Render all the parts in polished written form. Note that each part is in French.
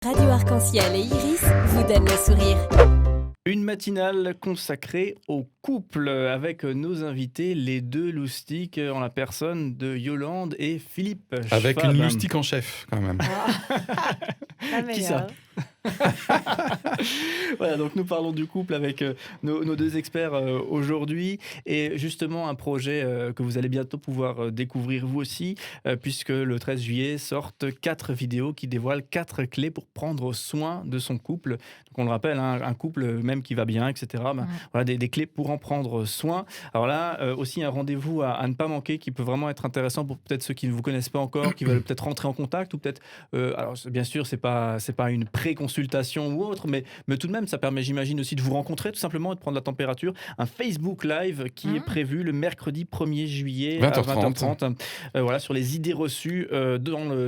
Radio Arc-en-Ciel et Iris vous donnent le sourire. Une matinale consacrée au couple avec nos invités, les deux loustiques en la personne de Yolande et Philippe Avec Schwab. une loustique en chef, quand même. Qui ça? Voilà, donc nous parlons du couple avec nos deux experts aujourd'hui et justement un projet que vous allez bientôt pouvoir découvrir vous aussi puisque le 13 juillet sortent 4 vidéos qui dévoilent 4 clés pour prendre soin de son couple. Donc on le rappelle, hein, un couple même qui va bien, etc. Voilà, des clés pour en prendre soin. Alors là, aussi un rendez-vous à ne pas manquer qui peut vraiment être intéressant pour peut-être ceux qui ne vous connaissent pas encore, qui veulent peut-être rentrer en contact ou peut-être... alors bien sûr, c'est pas une pré-consultation ou autre, mais tout de même, ça permet, j'imagine, aussi de vous rencontrer tout simplement et de prendre la température. Un Facebook Live qui est prévu le mercredi 1er juillet 20h30. à 20h30. Voilà, sur les idées reçues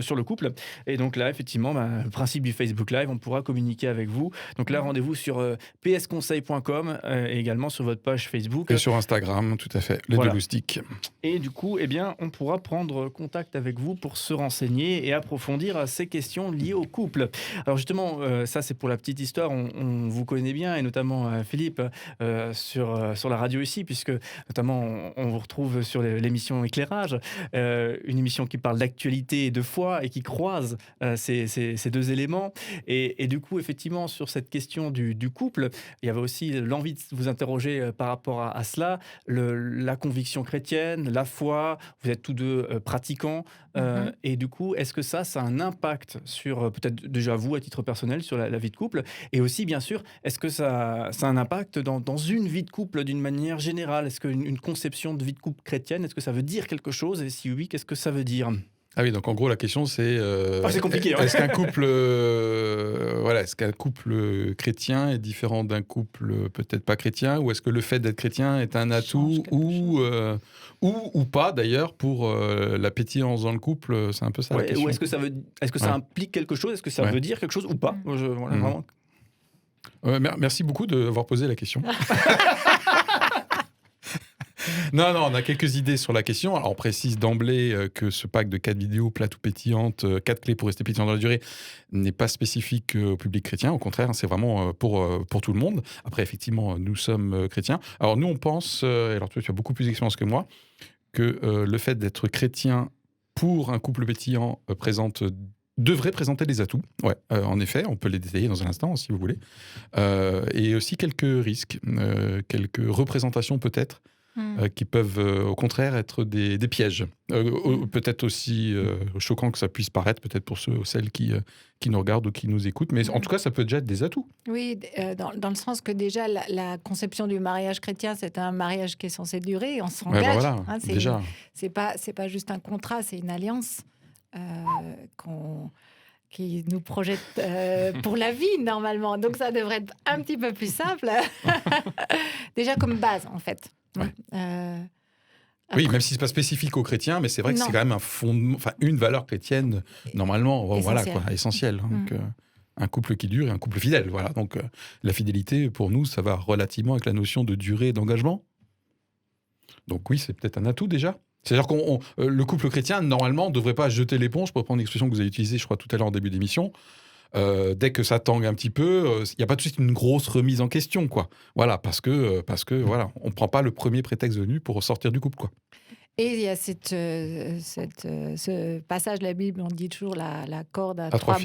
sur le couple. Et donc là, effectivement, le principe du Facebook Live, on pourra communiquer avec vous. Donc là, rendez-vous sur psconseil.com et également sur votre page Facebook. Et sur Instagram, tout à fait, les Voilà. deux loustiques. Et du coup, eh bien, on pourra prendre contact avec vous pour se renseigner et approfondir ces questions liées au couple. Alors justement, ça c'est pour la petite histoire, on vous connaît bien, et notamment Philippe, sur la radio ici, puisque notamment on vous retrouve sur l'émission Éclairage, une émission qui parle d'actualité et de foi et qui croise ces deux éléments. Et du coup, effectivement, sur cette question du couple, il y avait aussi l'envie de vous interroger par rapport à cela, la conviction chrétienne, la foi, vous êtes tous deux pratiquants, et du coup, est-ce que ça a un impact sur, peut-être déjà vous, à titre personnel, sur la vie de couple, et aussi, bien sûr, est-ce que ça a un impact dans une vie de couple d'une manière générale? Est-ce qu'une conception de vie de couple chrétienne, est-ce que ça veut dire quelque chose? Et si oui, qu'est-ce que ça veut dire? Ah oui, donc en gros, la question c'est... c'est compliqué. Est-ce qu'un couple, est-ce qu'un couple chrétien est différent d'un couple peut-être pas chrétien, ou est-ce que le fait d'être chrétien est un atout, ou pas d'ailleurs, pour la pétillance dans le couple? C'est un peu ça la question. Ou est-ce que ça implique quelque chose? Est-ce que ça veut dire quelque chose ou pas? Vraiment. Merci beaucoup d'avoir posé la question. Non, on a quelques idées sur la question. Alors, on précise d'emblée que ce pack de 4 vidéos plates ou pétillantes, 4 clés pour rester pétillant dans la durée, n'est pas spécifique au public chrétien. Au contraire, c'est vraiment pour tout le monde. Après, effectivement, nous sommes chrétiens. Alors, nous, on pense, alors toi, tu as beaucoup plus d'expérience que moi, que le fait d'être chrétien pour un couple pétillant devrait présenter des atouts. Ouais, en effet, on peut les détailler dans un instant, si vous voulez. Et aussi quelques risques, quelques représentations peut-être, qui peuvent au contraire être des pièges. Peut-être aussi choquant que ça puisse paraître, peut-être pour ceux ou celles qui nous regardent ou qui nous écoutent, mais en tout cas, ça peut déjà être des atouts. Oui, dans le sens que déjà, la conception du mariage chrétien, c'est un mariage qui est censé durer, on s'engage. Ouais, voilà, déjà. C'est pas juste un contrat, c'est une alliance qui nous projette pour la vie, normalement. Donc, ça devrait être un petit peu plus simple. Déjà comme base, en fait. Ouais. Après... Oui, même si c'est pas spécifique aux chrétiens, mais c'est vrai que c'est quand même un fondement, une valeur chrétienne normalement, essentielle. Donc, un couple qui dure et un couple fidèle, voilà. Donc la fidélité pour nous, ça va relativement avec la notion de durée et d'engagement. Donc oui, c'est peut-être un atout déjà. C'est-à-dire que le couple chrétien normalement ne devrait pas jeter l'éponge, pour reprendre l'expression que vous avez utilisée, je crois tout à l'heure en début d'émission. Dès que ça tangue un petit peu, il n'y a pas tout de suite une grosse remise en question, quoi. Voilà, parce que voilà, on ne prend pas le premier prétexte venu pour sortir du couple, quoi. Et il y a ce passage de la Bible, on dit toujours la corde à trois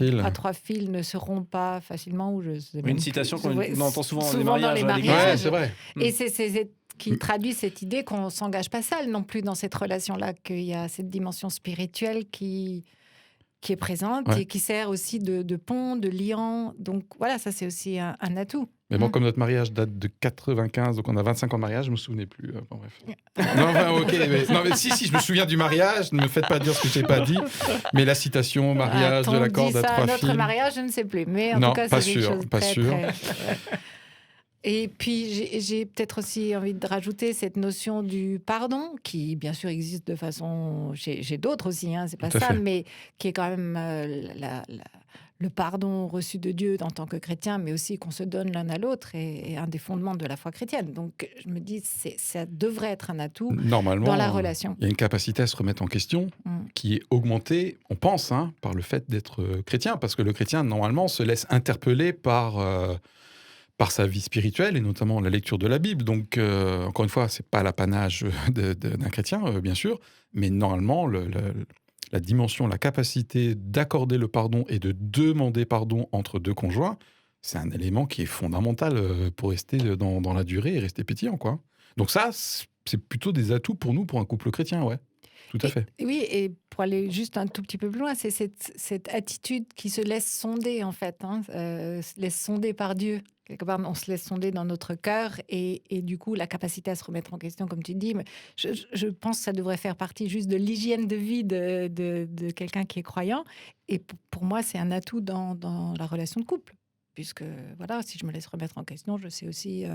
fils ne se rompt pas facilement. Une citation qu'on entend souvent dans les mariages. Ouais, c'est vrai. Et c'est qui traduit cette idée qu'on ne s'engage pas seul non plus dans cette relation-là, qu'il y a cette dimension spirituelle qui est présente et qui sert aussi de pont, de liant. Donc voilà, ça c'est aussi un atout. Mais bon, comme notre mariage date de 95, donc on a 25 ans de mariage, je me souvenais plus. Bon, bref. Mais si, je me souviens du mariage, ne me faites pas dire ce que je n'ai pas dit, mais la citation, mariage de la corde à 3 fils. Notre mariage, je ne sais plus, mais en tout cas, c'est quelque chose de pas sûr. Et puis, j'ai peut-être aussi envie de rajouter cette notion du pardon, qui, bien sûr, existe de façon... chez d'autres aussi, c'est pas ça, mais qui est quand même le pardon reçu de Dieu en tant que chrétien, mais aussi qu'on se donne l'un à l'autre est un des fondements de la foi chrétienne. Donc, je me dis, ça devrait être un atout Normalement, dans la relation. il y a une capacité à se remettre en question qui est augmentée, on pense, par le fait d'être chrétien, parce que le chrétien, normalement, se laisse interpeller par sa vie spirituelle, et notamment la lecture de la Bible. Donc, encore une fois, ce n'est pas l'apanage d'un chrétien, bien sûr, mais normalement, la dimension, la capacité d'accorder le pardon et de demander pardon entre deux conjoints, c'est un élément qui est fondamental pour rester dans la durée et rester pétillant, quoi. Donc ça, c'est plutôt des atouts pour nous, pour un couple chrétien, ouais. Tout à fait. Oui, et pour aller juste un tout petit peu plus loin, c'est cette attitude qui se laisse sonder, en fait, se laisse sonder par Dieu. Quelque part, on se laisse sonder dans notre cœur et du coup, la capacité à se remettre en question, comme tu dis. Mais je pense que ça devrait faire partie juste de l'hygiène de vie de quelqu'un qui est croyant. Et pour moi, c'est un atout dans la relation de couple. Puisque, voilà, si je me laisse remettre en question, je sais aussi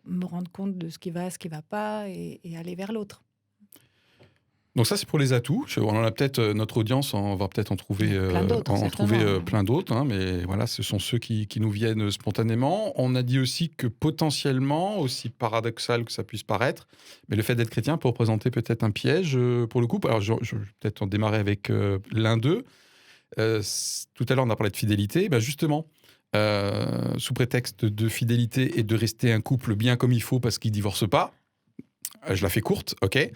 me rendre compte de ce qui va pas et aller vers l'autre. Donc ça, c'est pour les atouts. On en a peut-être, notre audience va peut-être en trouver plein d'autres, mais voilà, ce sont ceux qui nous viennent spontanément. On a dit aussi que potentiellement, aussi paradoxal que ça puisse paraître, mais le fait d'être chrétien peut représenter peut-être un piège pour le couple. Alors, je vais peut-être en démarrer avec l'un d'eux. Tout à l'heure, on a parlé de fidélité. Justement, sous prétexte de fidélité et de rester un couple bien comme il faut parce qu'ils ne divorcent pas, je la fais courte, ok.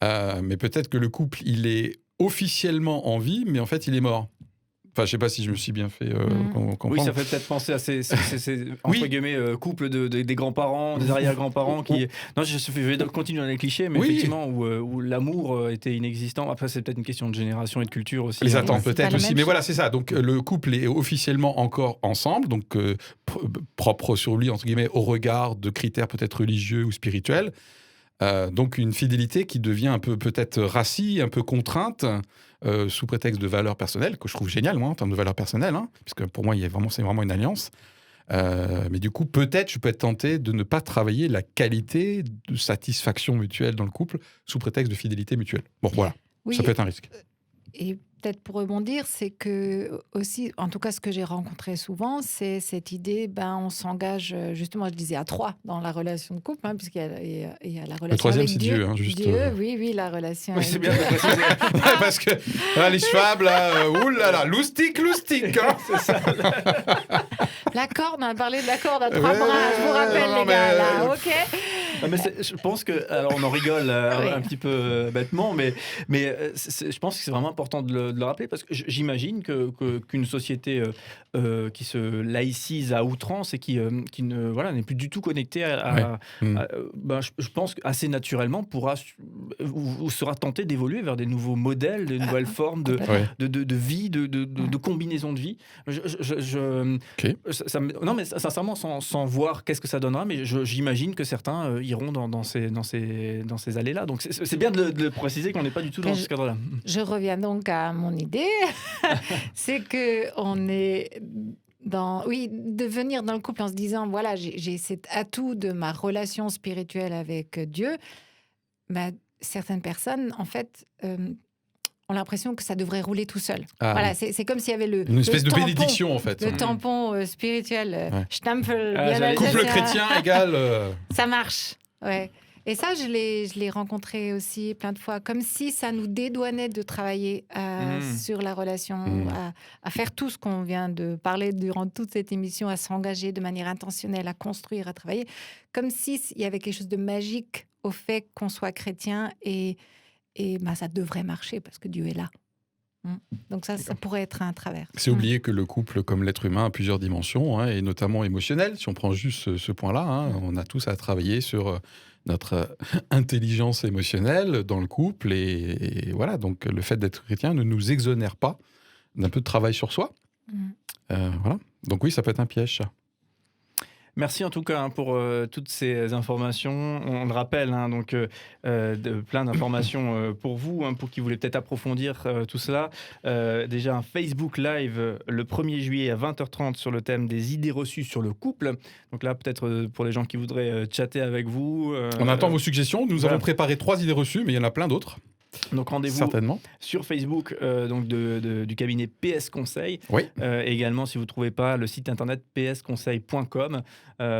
Mais peut-être que le couple, il est officiellement en vie, mais en fait, il est mort. Enfin, je ne sais pas si je me suis bien fait comprendre. Oui, ça fait peut-être penser à ces entre guillemets, couples des grands-parents, des arrière-grands-parents qui... Non, je vais continuer dans les clichés, mais effectivement, où l'amour était inexistant. Après, c'est peut-être une question de génération et de culture aussi. Les attentes peut-être aussi, mais voilà, c'est ça. Donc, le couple est officiellement encore ensemble, donc propre sur lui, entre guillemets, au regard de critères peut-être religieux ou spirituels. Donc une fidélité qui devient un peu peut-être rassie, un peu contrainte, sous prétexte de valeurs personnelles, que je trouve génial, moi, en termes de valeurs personnelles, puisque pour moi, c'est vraiment une alliance. Mais du coup, peut-être, je peux être tenté de ne pas travailler la qualité de satisfaction mutuelle dans le couple sous prétexte de fidélité mutuelle. Bon, voilà, ça peut être un risque. Et peut-être pour rebondir, c'est que aussi, en tout cas, ce que j'ai rencontré souvent, c'est cette idée, on s'engage, justement, je disais à 3 dans la relation de couple, puisqu'il y a la relation le troisième, avec c'est Dieu. Juste, Dieu, oui, la relation oui, avec c'est bien de préciser. Parce que les Schwab, là, oulala, loustique, c'est ça. La corde, on a parlé de la corde à 3 bras, je vous rappelle, les gars, là, ok. Mais je pense que, alors on en rigole un petit peu bêtement, mais je pense que c'est vraiment important de le rappeler parce que j'imagine qu'une société qui se laïcise à outrance et qui n'est plus du tout connectée je pense qu'assez naturellement pourra ou sera tenté d'évoluer vers des nouveaux modèles, de nouvelles formes de vie, de combinaison de vie. Non, mais sincèrement, sans voir qu'est-ce que ça donnera, mais j'imagine que certains iront dans ces allées-là. Donc c'est bien de le préciser qu'on n'est pas du tout dans ce cadre-là. Je reviens donc à mon idée, c'est que on est de venir dans le couple en se disant voilà, j'ai cet atout de ma relation spirituelle avec Dieu. Mais certaines personnes, en fait, ont l'impression que ça devrait rouler tout seul. Voilà, c'est comme s'il y avait une espèce de tampon, bénédiction, en fait. Le tampon spirituel. Stempel, couple chrétien égale... Ça marche, ouais. Et ça, je l'ai rencontré aussi plein de fois, comme si ça nous dédouanait de travailler sur la relation, à faire tout ce qu'on vient de parler durant toute cette émission, à s'engager de manière intentionnelle, à construire, à travailler, comme s'il y avait quelque chose de magique au fait qu'on soit chrétien et ça devrait marcher parce que Dieu est là. Donc ça pourrait être un travers. C'est oublier que le couple, comme l'être humain, a plusieurs dimensions, et notamment émotionnelles. Si on prend juste ce point-là, on a tous à travailler sur notre intelligence émotionnelle dans le couple. Et voilà, donc le fait d'être chrétien ne nous exonère pas d'un peu de travail sur soi. Voilà. Donc oui, ça peut être un piège, ça. Merci en tout cas pour toutes ces informations. On le rappelle, donc plein d'informations pour vous, pour qui voulez peut-être approfondir tout cela. Déjà un Facebook Live le 1er juillet à 20h30 sur le thème des idées reçues sur le couple. Donc là, peut-être pour les gens qui voudraient chatter avec vous. On attend vos suggestions. Nous avons préparé 3 idées reçues, mais il y en a plein d'autres. Donc rendez-vous Certainement. sur Facebook donc du cabinet PS Conseil. Oui. Et également, si vous ne trouvez pas, le site internet psconseil.com.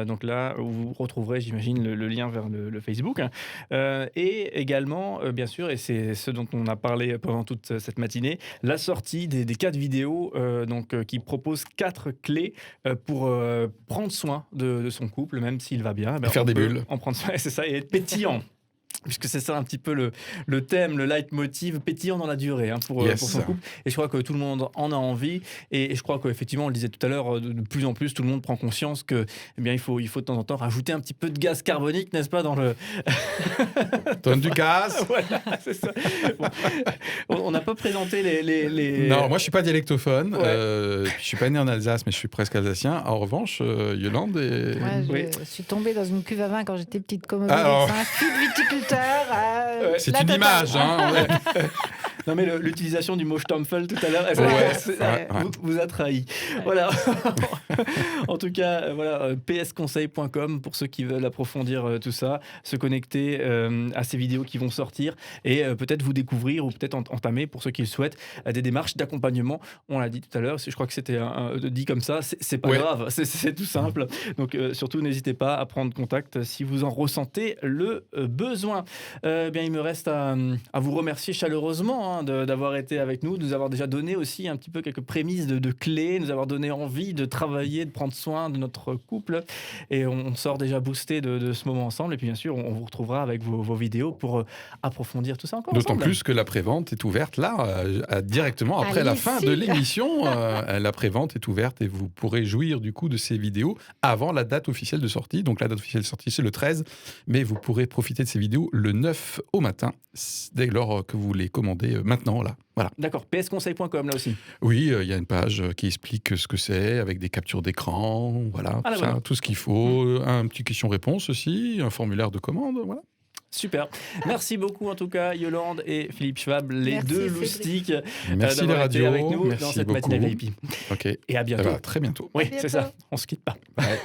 Donc là, vous retrouverez, j'imagine, le lien vers le Facebook. Et également, bien sûr, et c'est ce dont on a parlé pendant toute cette matinée, la sortie des 4 vidéos qui proposent 4 clés pour prendre soin de son couple, même s'il va bien. Faire des bulles. En prendre soin, c'est ça, et être pétillant. Puisque c'est ça un petit peu le thème, le leitmotiv, pétillant dans la durée pour son couple. Et je crois que tout le monde en a envie. Et je crois qu'effectivement, on le disait tout à l'heure, de plus en plus, tout le monde prend conscience que, il faut de temps en temps rajouter un petit peu de gaz carbonique, n'est-ce pas, dans le... Donne du gaz. Voilà, c'est ça. Bon. On n'a pas présenté les... Non, moi je suis pas dialectophone. Ouais. Je suis pas né en Alsace, mais je suis presque alsacien. En revanche, Yolande est... Moi, je suis tombée dans une cuve à vin quand j'étais petite comme Alors... un fil viticulteur. C'est une image, hein. Non, mais l'utilisation du mot Stampfel tout à l'heure, vous a trahi. Ouais. Voilà. En tout cas, psconseil.com pour ceux qui veulent approfondir tout ça, se connecter à ces vidéos qui vont sortir et peut-être vous découvrir ou peut-être entamer, pour ceux qui le souhaitent, des démarches d'accompagnement. On l'a dit tout à l'heure, je crois que c'était dit comme ça, c'est pas grave, c'est tout simple. Donc surtout, n'hésitez pas à prendre contact si vous en ressentez le besoin. Il me reste à vous remercier chaleureusement d'avoir été avec nous, de nous avoir déjà donné aussi un petit peu quelques prémices de clés, nous avoir donné envie de travailler, de prendre soin de notre couple. Et on sort déjà boosté de ce moment ensemble. Et puis bien sûr, on vous retrouvera avec vos vidéos pour approfondir tout ça encore D'autant ensemble. plus que la prévente est ouverte là, directement après la fin de l'émission. La prévente est ouverte et vous pourrez jouir du coup de ces vidéos avant la date officielle de sortie. Donc la date officielle de sortie, c'est le 13, mais vous pourrez profiter de ces vidéos le 9 au matin, dès lors que vous les commandez maintenant, là. Voilà. D'accord, psconseil.com là aussi. Oui, il y a une page qui explique ce que c'est, avec des captures d'écran, voilà, tout ce qu'il faut, un petit question-réponse aussi, un formulaire de commande, voilà. Super. Merci beaucoup en tout cas Yolande et Philippe Schwab, les deux loustiques. Merci les radios, avec nous merci dans cette beaucoup. matinale VIP. Ok. Et à bientôt. Très bientôt. Oui, c'est ça. On se quitte pas. Ouais.